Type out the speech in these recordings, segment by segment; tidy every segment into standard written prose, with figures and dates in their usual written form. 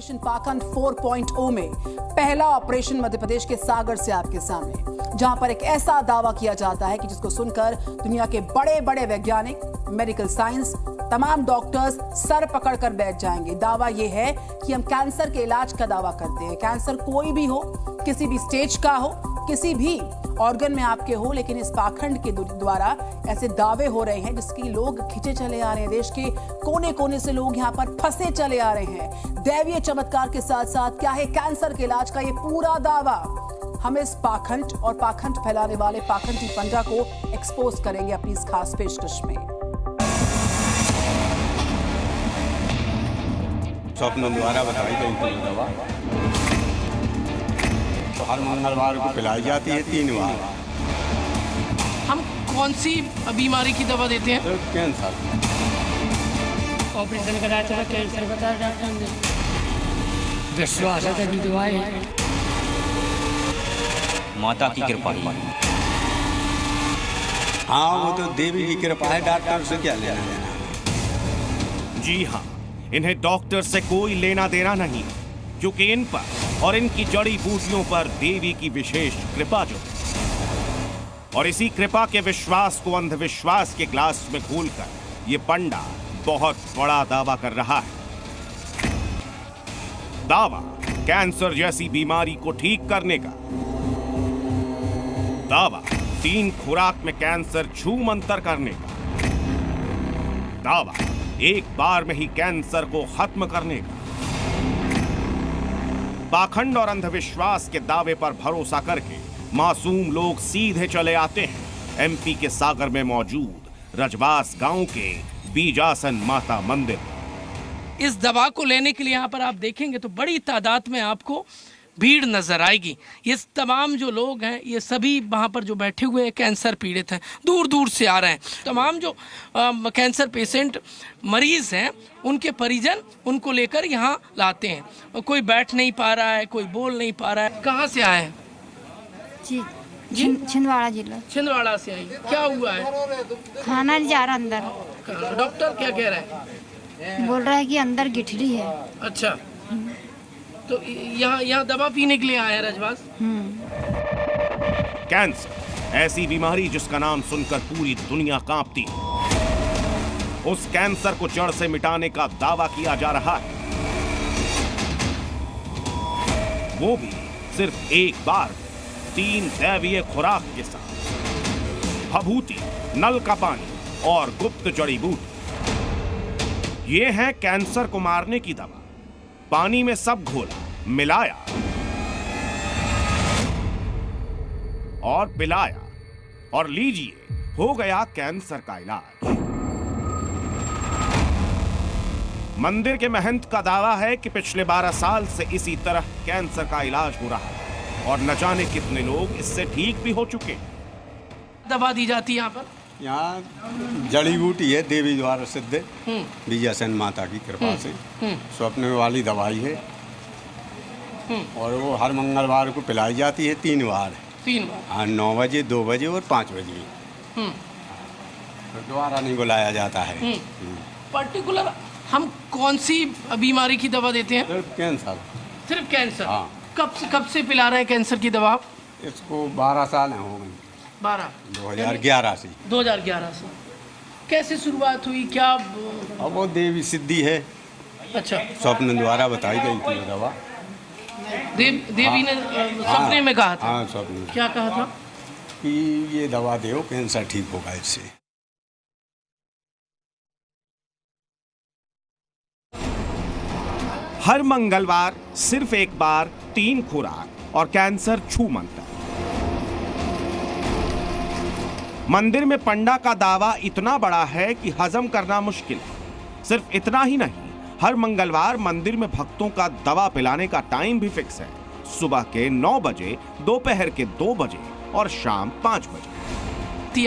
Operation पाखंड 4.0 में पहला ऑपरेशन मध्य प्रदेश के सागर से आपके सामने, जहां पर एक ऐसा दावा किया जाता है कि जिसको सुनकर दुनिया के बड़े बड़े वैज्ञानिक, मेडिकल साइंस, तमाम डॉक्टर्स सर पकड़ कर बैठ जाएंगे। दावा यह है कि हम कैंसर के इलाज का दावा करते हैं। कैंसर कोई भी हो, किसी भी स्टेज का हो, किसी भी ऑर्गन में आपके हो, लेकिन इस पाखंड के द्वारा ऐसे दावे हो रहे हैं जिसकी लोग खिंचे चले आ रहे हैं। देश के कोने कोने से लोग यहाँ पर फंसे चले आ रहे हैं। दैवीय चमत्कार के साथ साथ क्या है कैंसर के इलाज का ये पूरा दावा। हम इस पाखंड और पाखंड फैलाने वाले पाखंडी पंडा को एक्सपोज करेंगे अपनी इस खास पेशकश में। स्वप्न द्वारा बताई गई कोई दवा तो हर मंगलवार को पिलाई जाती है 3 बार। हम कौन सी बीमारी की दवा देते हैं? तो कैंसर। ऑपरेशन कराया था, कैंसर बता डॉक्टर ने। विश्वास है तभी दवाई है। माता की कृपा। हाँ, वो तो देवी की कृपा है, डॉक्टर से क्या लेना देना। जी हाँ, इन्हें डॉक्टर से कोई लेना देना नहीं, क्योंकि इन पर और इनकी जड़ी बूटियों पर देवी की विशेष कृपा जो, और इसी कृपा के विश्वास को अंधविश्वास के ग्लास में घोलकर ये पंडा बहुत बड़ा दावा कर रहा है। दावा कैंसर जैसी बीमारी को ठीक करने का। दावा 3 खुराक में कैंसर छूमंतर करने का। दावा एक बार में ही कैंसर को खत्म करने का। पाखंड और अंधविश्वास के दावे पर भरोसा करके मासूम लोग सीधे चले आते हैं एमपी के सागर में मौजूद रजवास गांव के बीजासन माता मंदिर। इस दवा को लेने के लिए यहाँ पर आप देखेंगे तो बड़ी तादाद में आपको भीड़ नजर आएगी। ये तमाम जो लोग हैं, ये सभी वहाँ पर जो बैठे हुए हैं कैंसर पीड़ित हैं, दूर दूर से आ रहे हैं। तमाम जो कैंसर पेशेंट मरीज हैं, उनके परिजन उनको लेकर यहाँ लाते हैं। कोई बैठ नहीं पा रहा है, कोई बोल नहीं पा रहा है। कहाँ से आए हैं? जी छिंदवाड़ा जिला। छिंदवाड़ा से आई। क्या हुआ है? खाना नहीं जा रहा अंदर। डॉक्टर क्या कह रहा है? बोल रहा है कि अंदर गिठली है। अच्छा, तो यहाँ दवा पीने के लिए आया है रजवास। कैंसर ऐसी बीमारी जिसका नाम सुनकर पूरी दुनिया कांपती है। उस कैंसर को जड़ से मिटाने का दावा किया जा रहा है, वो भी सिर्फ एक बार 3 दैवीय खुराक के साथ। भभूति, नल का पानी और गुप्त जड़ी बूटी, ये है कैंसर को मारने की दवा। पानी में सब घोला, मिलाया और पिलाया, और लीजिए हो गया कैंसर का इलाज। मंदिर के महंत का दावा है कि पिछले 12 साल से इसी तरह कैंसर का इलाज हो रहा है और न जाने कितने लोग इससे ठीक भी हो चुके। दवा दी जाती है यहाँ पर? यहाँ जड़ी बूटी है देवी द्वारा सिद्ध, बीजासन माता की कृपा से स्वप्न वाली दवाई है, और वो हर मंगलवार को पिलाई जाती है 3 बार। 3 बार? हाँ, 9 बजे, 2 बजे और 5 बजे। दोबारा नहीं बुलाया जाता है। पर्टिकुलर हम कौन सी बीमारी की दवा देते हैं? सिर्फ कैंसर। सिर्फ कैंसर? हाँ। कब से पिला रहे हैं कैंसर की दवा आप? इसको 12 साल हो गए। 12? 2011 से। 2011 से। कैसे शुरुआत हुई? क्या अब वो देवी सिद्धि है। अच्छा, स्वप्न द्वारा बताई गई थी दवा। देवी ने सपने में कहा था? हाँ, स्वप्न में। क्या कहा था? कि ये दवा दो, कैंसर ठीक होगा इससे। हर मंगलवार सिर्फ एक बार 3 खुराक और कैंसर छूमंतर। मंदिर में पंडा का दावा इतना बड़ा है कि हजम करना मुश्किल है। सिर्फ इतना ही नहीं, हर मंगलवार मंदिर में भक्तों का दवा पिलाने का टाइम भी फिक्स है। सुबह के 9 बजे, दोपहर के 2 बजे और शाम 5 बजे।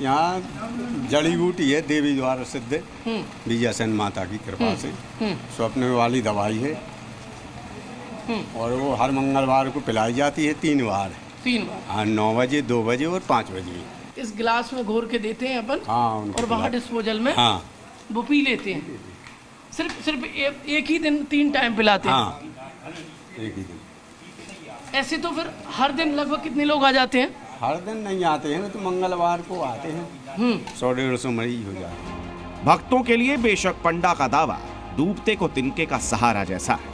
यहाँ जड़ी बूटी है देवी द्वारा सिद्ध, बीजासन माता की कृपा से स्वप्न वाली दवाई है, और वो हर मंगलवार को पिलाई जाती है 3 बार। 3 बार? हाँ, 9 बजे, 2 बजे और 5 बजे। इस गिलास में घोर के देते हैं अपन? हाँ, और वहाँ डिस्पोजल में हाँ वो पी लेते हैं। सिर्फ एक ही दिन 3 टाइम पिलाते हैं? हाँ, एक ही दिन। ऐसे तो फिर हर दिन लगभग कितने लोग आ जाते हैं? हर दिन नहीं आते हैं, तो मंगलवार को आते हैं। 100-150 मरीज हो जाते हैं। भक्तों के लिए बेशक पंडा का दावा डूबते को तिनके का सहारा जैसा है,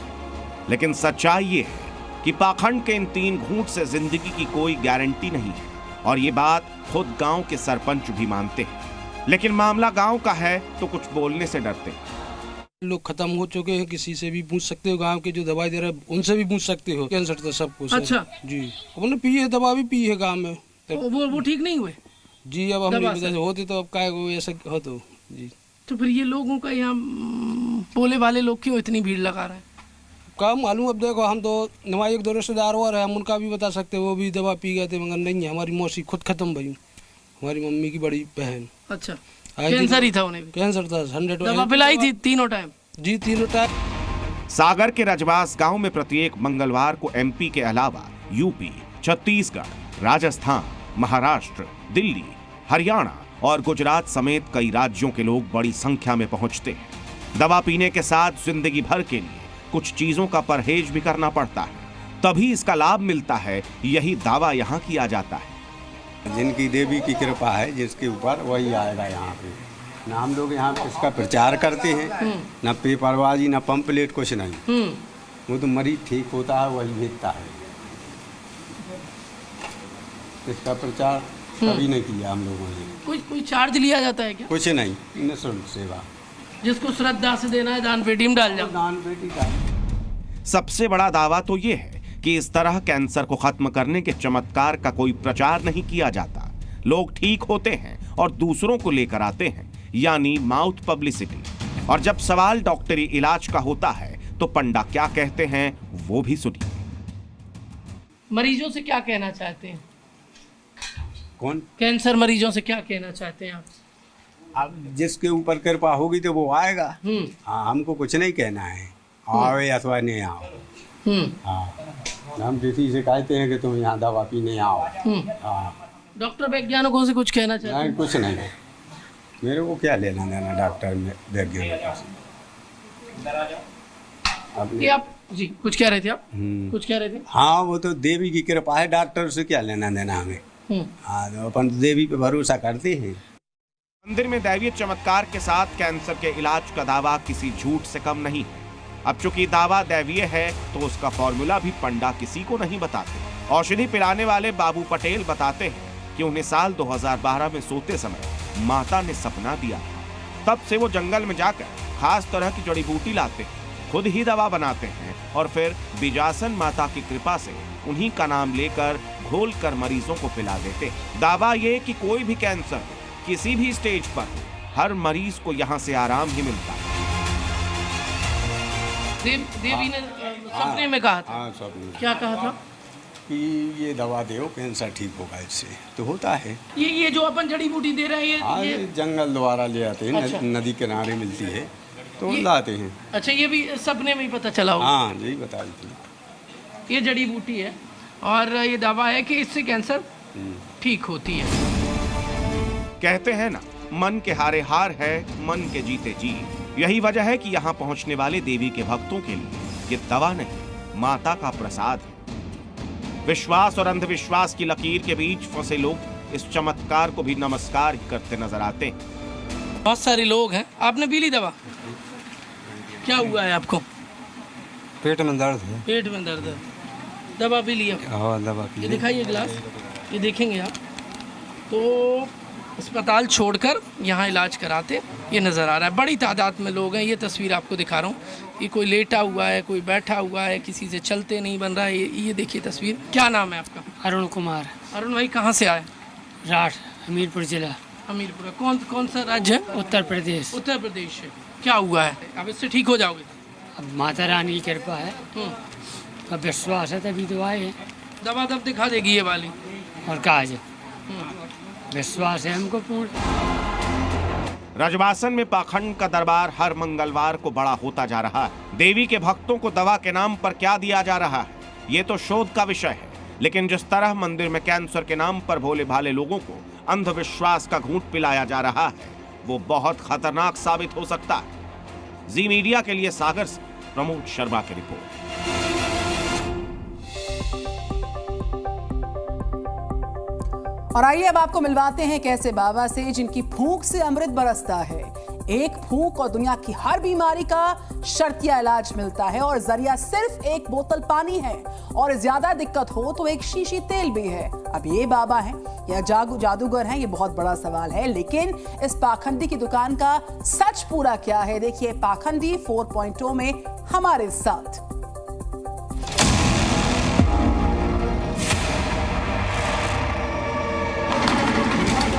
लेकिन सच्चाई ये है कि पाखंड के इन 3 घूंट से जिंदगी की कोई गारंटी नहीं है, और ये बात खुद गांव के सरपंच भी मानते हैं। लेकिन मामला गांव का है तो कुछ बोलने से डरते हैं। लोग खत्म हो चुके हैं, किसी से भी पूछ सकते हो, गांव के जो दवाई दे रहे हैं उनसे भी पूछ सकते हो, कैंसर तो सब कुछ है। अच्छा जी, हमने पी है, दवा भी पी है गांव में। वो ठीक नहीं हुए जी, अब हम नहीं बता होते तो अब काय वो ऐसा हो तो जी। तो फिर ये लोगों का यहाँ बोले वाले लोग क्यों इतनी भीड़ लगा रहे हैं? काम मालूम, अब देखो हम तो हमारे एक 2 रिश्तेदार और है, हम उनका भी बता सकते हैं, वो भी दवा पी गए थे, मगर नहीं है, हमारी मौसी खुद खत्म भई, हमारी मम्मी की बड़ी बहन। अच्छा, कैंसर ही था उन्हें भी? कैंसर था, 100 दवा पिलाई थी 3 टाइम? जी, 3 टाइम। सागर के रजवास गांव में प्रत्येक मंगलवार को एमपी के अलावा यूपी, छत्तीसगढ़, राजस्थान, महाराष्ट्र, दिल्ली, हरियाणा और गुजरात समेत कई राज्यों के लोग बड़ी संख्या में पहुंचते हैं। दवा पीने के साथ जिंदगी भर के लिए कुछ चीजों का परहेज भी करना पड़ता है, तभी इसका लाभ मिलता है, यही दावा यहाँ किया जाता है। जिनकी देवी की कृपा है जिसके ऊपर, वही आएगा यहाँ पे। ना हम लोग यहाँ इसका प्रचार करते हैं, ना पेपरबाजी, ना पंपलेट, कुछ नहीं। वो तो मरीज ठीक होता है, वही भेजता है। इसका प्रचार कभी नहीं किया हम लोगों ने। कोई चार्ज लिया जाता है क्या? कुछ नहीं, निःशुल्क सेवा। जिसको श्रद्धा से देना है दान पेटी में डाल जाओ। दान पेटी का सबसे बड़ा दावा तो ये है कि इस तरह कैंसर को खत्म करने के चमत्कार का कोई प्रचार नहीं किया जाता। लोग ठीक होते हैं और दूसरों को लेकर आते हैं, यानी माउथ पब्लिसिटी। और जब सवाल डॉक्टरी इलाज का होता है तो पंडा क्या कहते हैं वो भी सुनिए। मरीजों से क्या कहना चाहते हैं? कौन? कैंसर मरीजों से क्या कहना चाहते हैं आप? अब जिसके ऊपर कृपा होगी तो वो आएगा। हाँ, हमको कुछ नहीं कहना है, आवे अथवा नहीं आओ। हाँ, हम किसी से कहते हैं कि तुम यहाँ दवा पीने आओ। हाँ, डॉक्टर वैज्ञानिकों से कुछ कहना चाहते हैं? कुछ नहीं, मेरे को क्या लेना देना डॉक्टर में वैज्ञानिकों से। ये आप जी कुछ कह रहे थे आप? कुछ कह रहे थे? हाँ, वो तो देवी की कृपा है, डॉक्टर से क्या लेना देना हमें। हाँ, तो अपन देवी पे भरोसा करते हैं। मंदिर में दैवीय चमत्कार के साथ कैंसर के इलाज का दावा किसी झूठ से कम नहीं है। अब चूंकि दावा दैवीय है तो उसका फॉर्मूला भी पंडा किसी को नहीं बताते। औषधि पिलाने वाले बाबू पटेल बताते हैं कि उन्हें साल 2012 में सोते समय माता ने सपना दिया। तब से वो जंगल में जाकर खास तरह की जड़ी बूटी लाते हैं, खुद ही दवा बनाते हैं और फिर बिजासन माता की कृपा से उन्हीं का नाम लेकर घोल कर मरीजों को पिला देते हैं। दावा ये कि कोई भी कैंसर किसी भी स्टेज पर हर मरीज को यहाँ से आराम ही मिलता है। देवी ने सपने में कहा था? हाँ, सपने। क्या कहा था? कि ये दवा दो, कैंसर ठीक होगा इससे। तो होता है। ये जो अपन जड़ी बूटी दे रहे हैं हाँ, ये जंगल द्वारा ले आते हैं। अच्छा। नदी किनारे मिलती है तो लाते हैं। अच्छा, ये भी सपने में ही पता चला होगा? हाँ, यही बता दी थी। ये जड़ी बूटी है और ये दवा है कि इससे कैंसर ठीक होती है। कहते हैं ना, मन के हारे हार है, मन के जीते जी। यही वजह है कि यहाँ पहुँचने वाले देवी के भक्तों के लिए ये दवा नहीं, माता का प्रसाद है। विश्वास और अंधविश्वास की लकीर के बीच फंसे लोग इस चमत्कार को भी नमस्कार ही करते नजर आते हैं। बहुत सारे लोग हैं। आपने पी ली दवा? क्या हुआ है आपको? पेट में दर्द है। पेट में दर्द है, दवा पी लिया? हाँ, दवा पी। ये दिखाइए गिलास, ये देखेंगे आप तो अस्पताल छोड़कर यहाँ इलाज कराते ये नज़र आ रहा है। बड़ी तादाद में लोग हैं। ये तस्वीर आपको दिखा रहा हूँ। ये कोई लेटा हुआ है, कोई बैठा हुआ है, किसी से चलते नहीं बन रहा है। ये देखिए तस्वीर। क्या नाम है आपका? अरुण कुमार। अरुण भाई, कहाँ से आए? राठ, हमीरपुर जिला। हमीरपुर। कौन सा राज्य है? उत्तर प्रदेश। उत्तर प्रदेश से। क्या हुआ है? अब इससे ठीक हो जाओगे? अब माता रानी की कृपा है, अब विश्वास है तभी तो आए हैं। दवा तब दिखा देगी ये वाली? और कहा जाए, विश्वास है हमको पूर्ण। रजवासन में पाखंड का दरबार हर मंगलवार को बड़ा होता जा रहा है। देवी के भक्तों को दवा के नाम पर क्या दिया जा रहा है, ये तो शोध का विषय है। लेकिन जिस तरह मंदिर में कैंसर के नाम पर भोले भाले लोगों को अंधविश्वास का घूंट पिलाया जा रहा है, वो बहुत खतरनाक साबित हो सकता है। जी मीडिया के लिए सागर से प्रमोद शर्मा की रिपोर्ट। और आइए अब आपको मिलवाते हैं कैसे बाबा से जिनकी फूंक से अमृत बरसता है। एक फूंक और दुनिया की हर बीमारी का शर्तिया इलाज मिलता है और जरिया सिर्फ एक बोतल पानी है और ज्यादा दिक्कत हो तो एक शीशी तेल भी है। अब ये बाबा हैं या जादूगर हैं, ये बहुत बड़ा सवाल है। लेकिन इस पाखंडी की दुकान का सच पूरा क्या है, देखिए पाखंडी 4.0 में हमारे साथ।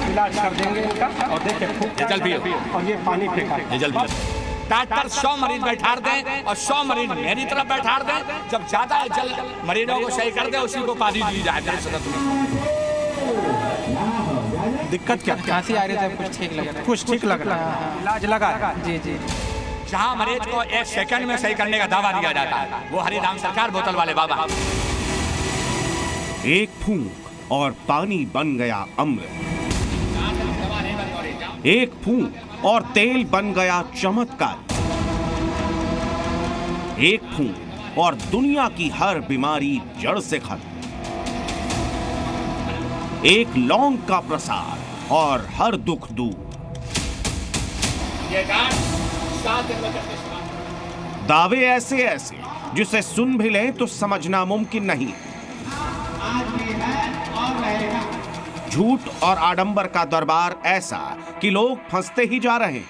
इलाज कर देंगे इनका और देखिए जल पियो और ये पानी फेंका जल पियो। डॉक्टर 100 मरीज बैठा दें और 100 मरीज मेरी तरफ बैठा दें। जब ज्यादा जल मरीजों को सही कर दे उसी को पानी दी जाए। दिक्कत क्या? खांसी आ रही है, कुछ ठीक लग रहा है। इलाज लगा जी। जहाँ मरीज को 1 सेकंड में सही करने का दावा दिया जाता है वो हरिराम सरकार बोतल वाले बाबा। एक फूंक और पानी बन गया अमृत, एक फूंक और तेल बन गया चमत्कार, एक फूंक और दुनिया की हर बीमारी जड़ से खत्म, एक लौंग का प्रसाद और हर दुख दूर। दावे ऐसे ऐसे जिसे सुन भी लें तो समझना मुमकिन नहीं। झूठ और आडंबर का दरबार ऐसा कि लोग फंसते ही जा रहे हैं।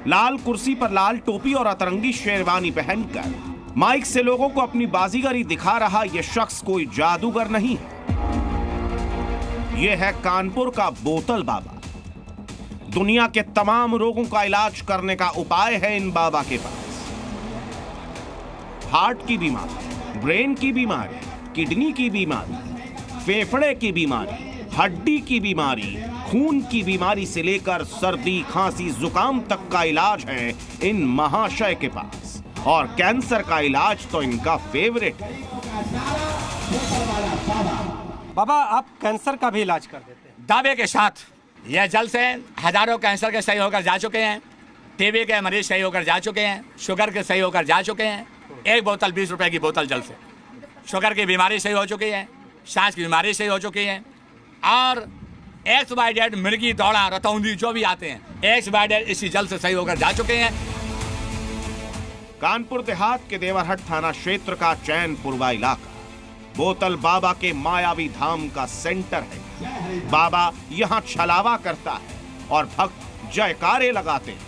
लाल कुर्सी पर लाल टोपी और अतरंगी शेरवानी पहनकर माइक से लोगों को अपनी बाजीगरी दिखा रहा यह शख्स कोई जादूगर नहीं है। यह है कानपुर का बोतल बाबा। दुनिया के तमाम रोगों का इलाज करने का उपाय है इन बाबा के पास। हार्ट की बीमारी, ब्रेन की बीमारी, किडनी की बीमारी, फेफड़े की बीमारी, हड्डी की बीमारी, खून की बीमारी से लेकर सर्दी, खांसी, जुकाम तक का इलाज है इन महाशय के पास। और कैंसर का इलाज तो इनका फेवरेट है। बाबा आप कैंसर का भी इलाज कर देते हैं? दावे के साथ यह जल से हजारों कैंसर के सही होकर जा चुके हैं, टीबी के मरीज सही होकर जा चुके हैं, शुगर के सही होकर जा चुके हैं। एक बोतल 20 रुपए की बोतल जल से शुगर की बीमारी सही हो चुकी है, सांस की बीमारी सही हो चुकी है और XYZ मिर्गी, दौड़ा, रतौंधी जो भी आते हैं XYZ इसी जल से सही होकर जा चुके हैं। कानपुर देहात के देवरहट थाना क्षेत्र का चैनपुरवा इलाका बोतल बाबा के मायावी धाम का सेंटर है। बाबा यहाँ छलावा करता है और भक्त जयकारे लगाते हैं।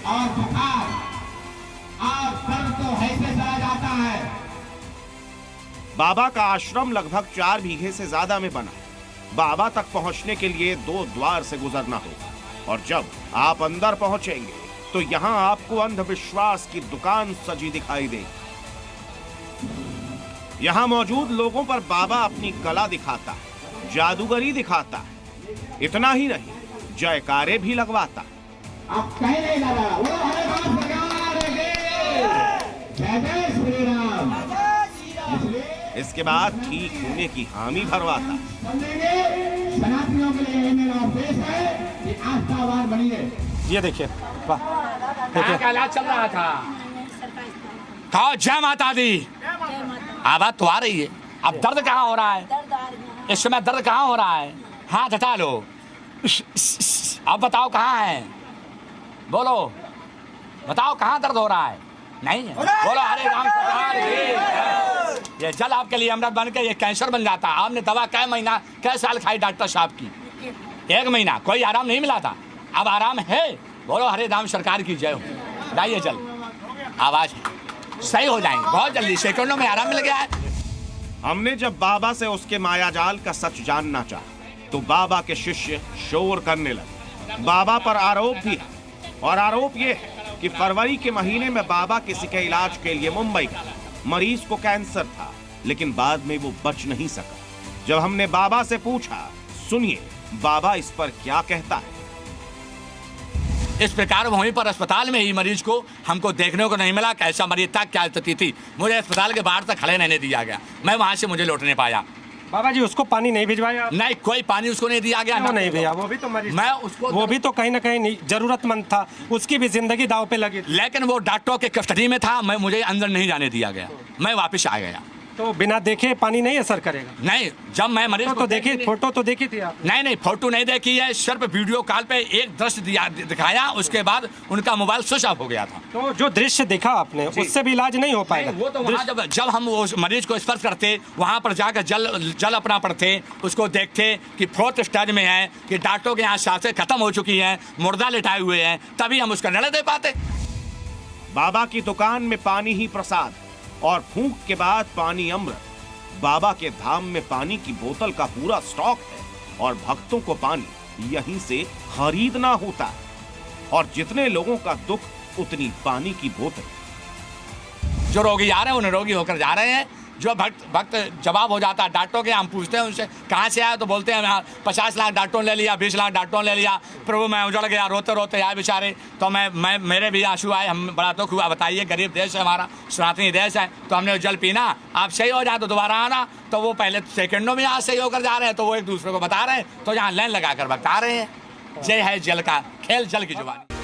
और बुखार और दर्द तो ऐसे चला जाता है। बाबा का आश्रम लगभग 4 बीघे से ज्यादा में बना। बाबा तक पहुंचने के लिए 2 द्वार से गुजरना होगा और जब आप अंदर पहुंचेंगे तो यहाँ आपको अंधविश्वास की दुकान सजी दिखाई देगी। यहाँ मौजूद लोगों पर बाबा अपनी कला दिखाता है, जादूगरी दिखाता है। इतना ही नहीं, जयकारे भी लगवाता है। अब कहने लगा, वो हरे राम सरकार के जय जय श्री राम। इसके बाद ठीक होने की हामी भरवाता। सनातनियों के लिए मेरा उपदेश है कि आस्थावान बनिए। ये देखिए क्या इलाज चल रहा था। कहो जय माता दी। आवाज तो आ रही है। अब दर्द कहाँ हो रहा है? इस समय दर्द कहाँ हो रहा है? हाथ हटा लो। अब बताओ कहाँ है? बोलो, बताओ कहाँ दर्द हो रहा है? नहीं है। बोलो हरे राम सरकार की। ये जल आपके लिए अमृत बन के ये कैंसर बन जाता। आपने दवा कै साल खाई डॉक्टर साहब की? 1 महीना, कोई आराम नहीं मिला था। अब आराम है। बोलो हरे राम सरकार की जय हो। लाइए जल, आवाज सही हो जाएंगे बहुत जल्दी, सेकंडों में आराम मिल गया है। हमने जब बाबा से उसके मायाजाल का सच जानना चाहा तो बाबा के शिष्य शोर करने लगे। बाबा पर आरोप भी है और आरोप ये है कि फरवरी के महीने में बाबा किसी के इलाज के लिए मुंबई गया। मरीज को कैंसर था लेकिन बाद में वो बच नहीं सका। जब हमने बाबा से पूछा, सुनिए बाबा इस पर क्या कहता है। इस प्रकार वहीं पर अस्पताल में ही मरीज को हमको देखने को नहीं मिला, कैसा मरीज था, क्या स्थिति थी। मुझे अस्पताल के बाहर तक खड़े रहने दिया गया। मैं वहां से मुझे लौट नहीं पाया। बाबा जी उसको पानी नहीं भिजवाया आप? नहीं, कोई पानी उसको नहीं दिया गया। क्यों नहीं भैया, वो भी तो मरीज मैं था। उसको वो भी तो कहीं ना कहीं जरूरतमंद था, उसकी भी जिंदगी दाव पे लगी थी। लेकिन वो डॉक्टरों के कस्टडी में था, मुझे अंदर नहीं जाने दिया गया, मैं वापस आ गया। तो बिना देखे पानी नहीं असर करेगा? नहीं, जब मैं मरीज तो देखी, फोटो तो देखी थी आप? नहीं, फोटो नहीं देखी है, सिर्फ वीडियो कॉल पे एक दृश्य दिखाया, उसके बाद उनका मोबाइल स्विच ऑफ हो गया था। तो जो दृश्य देखा आपने उससे भी इलाज नहीं हो पाएगा? वो तो वहाँ जब हम उस मरीज को स्पर्श करते, वहाँ पर जाकर जल अपना पड़ते, उसको देखते कि फोर्थ स्टेज में है, कि डॉक्टरों के यहाँ सांसें खत्म हो चुकी हैं, मुर्दा लिटाए हुए हैं, तभी हम उसका निर्णय दे पाते। बाबा की दुकान में पानी ही प्रसाद और फूंक के बाद पानी अमृत। बाबा के धाम में पानी की बोतल का पूरा स्टॉक है और भक्तों को पानी यहीं से खरीदना होता है, और जितने लोगों का दुख उतनी पानी की बोतल। जो रोगी आ रहे हैं उन्हें रोगी होकर जा रहे हैं, जो भक्त जवाब हो जाता है डॉक्टरों के, हम पूछते हैं उनसे कहाँ से आए, तो बोलते हैं यहाँ 50 लाख डॉक्टरों ले लिया, 20 लाख डॉक्टरों ले लिया, प्रभु मैं उजड़ गया, रोते रोते आए बेचारे। तो मैं मेरे भी आंसू आए, हम बड़ा दुख हुआ। बताइए, गरीब देश है हमारा, सनातनी देश है, तो हमने जल पीना, आप सही हो जाए तो दोबारा आना। तो वो पहले सेकंडों में यहाँ सही होकर जा रहे हैं, तो वो एक दूसरे को बता रहे हैं, तो यहाँ लाइन लगा कर बता रहे हैं। जय है जल का खेल, जल की जुबानी।